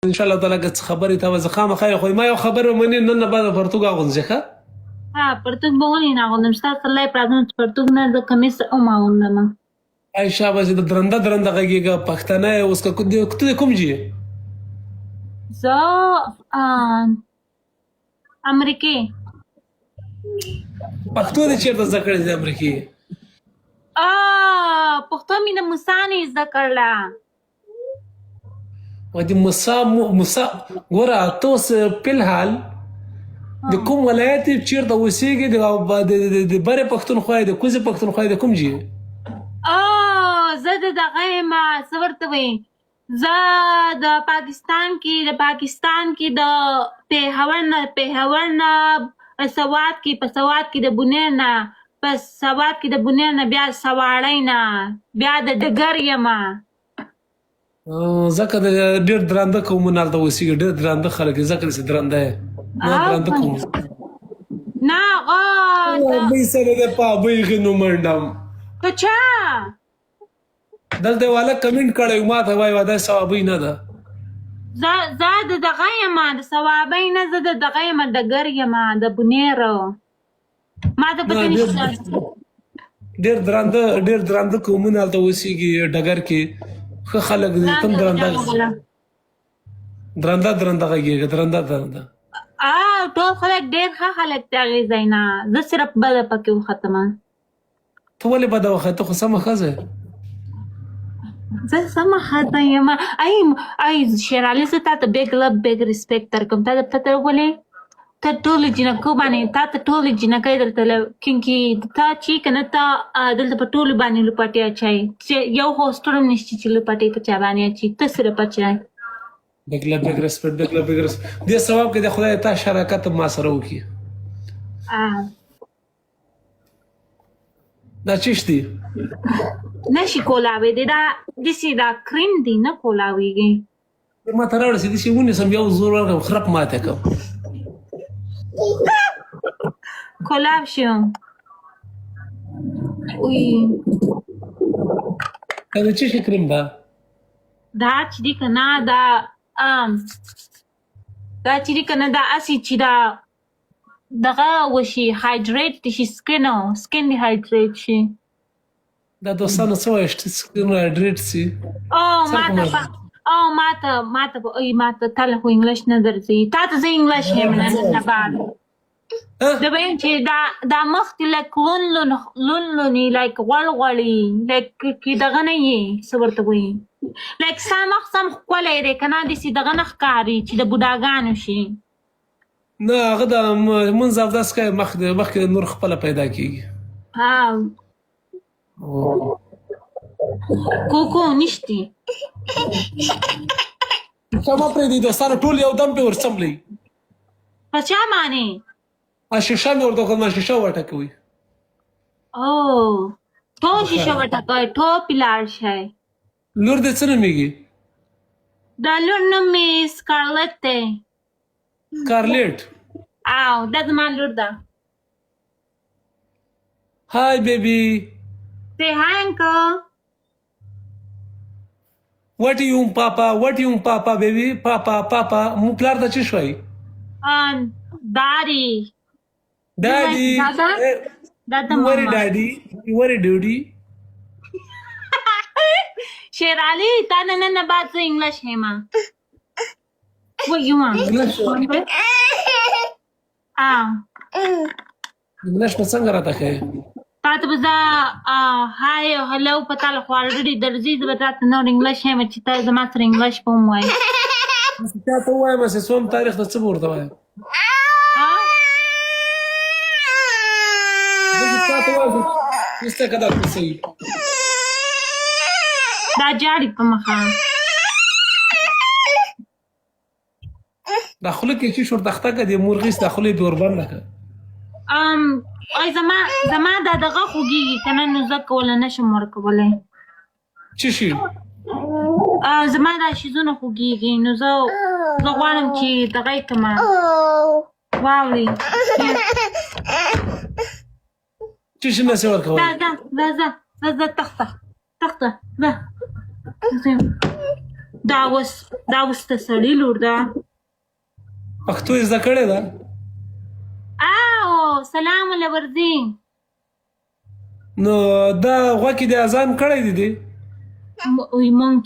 ان شاء الله تعالی که خبرې ته زه خامخا خو ما یو خبره ومنې نن نه بعد پرتوګ اغوندځې ښه پرتوګ به ولې نه اغوندم ستا سره یې پرادم چې پرتوګ نه د کمیس هم اغوندم ای شاباش د درنده درنده غږېږه پښتانه یې اوس که ته د کوم جې زه امریکې پښتو دې چېرته زده کړې د امریکې پښتو مې د موسی نه زده کړله و د موسی ګوره ته اوس فلحال د کوم ولایت یې چېرته اوسېږې د برې پښتونخوا یې د کوزې پښتونخوا یې د کوم جې زه د دغه یم څه ورته وایي زه د پاکستان کې د پېښور نه سوات کې د بونیر نه په سوات کې د بونیر نه بیا سواړۍ نه بیا د ډګر یم ځکه د ډېر درانده قومونه هلته اوسېږي ډېر درانده خلک یې ځکه داسې درانده یې درانده قوم نه ابۍ سره د په ابۍ غنو منډم که چا دلته یو هلک کمنټ کړی ما ته وایي دا ثوابۍ نه ده زه د دغه یم د ثوابۍ نه زه د دغه یم ډګر یم د بونیر ما ته پته نشته ډېر درانده قومونه هلته اوسېږي ډګر کې ښه خلک دي تم درانده غږېږه درانده ټول خلک ډېر ښه خلک دي هغې ځای نه زه صرف بده پکې وختمه ته ولې بده وخت ته خو سمه ښځه زه سمه ښځه یم ای شېرعلي زه تا ته بیګ لب بیګ ریسپیکټ درکوم تا ته پته ولې ته ټولې جینکو باندې تا ته ټولې جینکۍ دلته کینکې تا چې که نه تا دلته په ټولو باندې لوپټې اچوي یو خو ستړی هم نشته چې لوپټې په چا باندې اچوي ته صرف اچوي بیګ لب بیګ ریسپیکټ دې ثواب کې د خدای تا شراکت ما سره وکړي دا چیش دی نشي کولاوېدی داسې دا کریم دی نه کولاوېږي ما ته راوړه چې داسې ونیسم یو زور ورکړم خرپ ماته کړم کولاو شم دا د چی شي کریم ده دا چې دی که نه دا چې دی که نه دا اسې چې دا دغه وشي هایډریټ شي سکن دې هایډریټ شي دا دوستانو څه وایي سکن هایډریټ شي ماته تاله خو انګلیش نه درځي تا ته زه انګلیش یم نه بعد زه به یم چې دا مخ دې لایک لونلوني لایک غوړغوړي لایک کې دغه نه یې څه ورته وایي لایک ستا مخ سم ښکلی دی که نه داسې دغه نه ښکاري چې د بوډاګانو شي نه هغه د منځ اودس کوي مخکې نور خپله پیدا کېږي کوکو نشتی ما پرېږدي دوستانو ټول یو دم پې ورڅملئ په چا باندې شیشه مې ورته وکړل ما شیشه وټکوئ ټول شیشه وټکوئ ټول پې لاړ شئ لور دې څه نومېږي دا لور نوم مې سکارلټ دی سکارلټ دا زما لور ده Hi, baby. Say hi, uncle. What do you want, papa, baby? Papa. Mu plar da ce șoi? Daddy. Dada, mama. Where daddy? Where duty? Sherali, ta na baat se English hai ma. What you want? English په څنګه راته ښایي تا ته به زه های او هلو په تاله خو الریډي درځي زه به تا ته نور انګلیش یم چې ته زما سره انګلیش به هم وایي چا ته ووایم چې څوم تاریخ ته څه به ورته وایم چا ته ووایم چې که دا کوڅوي دا جاړي په مخه دا خوله کې چې شورتخته که د مرغیس دا خوله یې دې وربنده که ای زما دا دغه خوږېږي که نه نو زه کولی نشم ورکولی څه شي زما دا شیزونه خوږېږي نو زه غواړم چې دغه یې کړمه واورې څه شي نسې ورکولی ځه تخته ځه دا اوس د سړي لور ده. پښتو یې زده کړې ده؟ او سلام لورځي. نو دا غوږ کې د اذان کړی دی؟ مونږ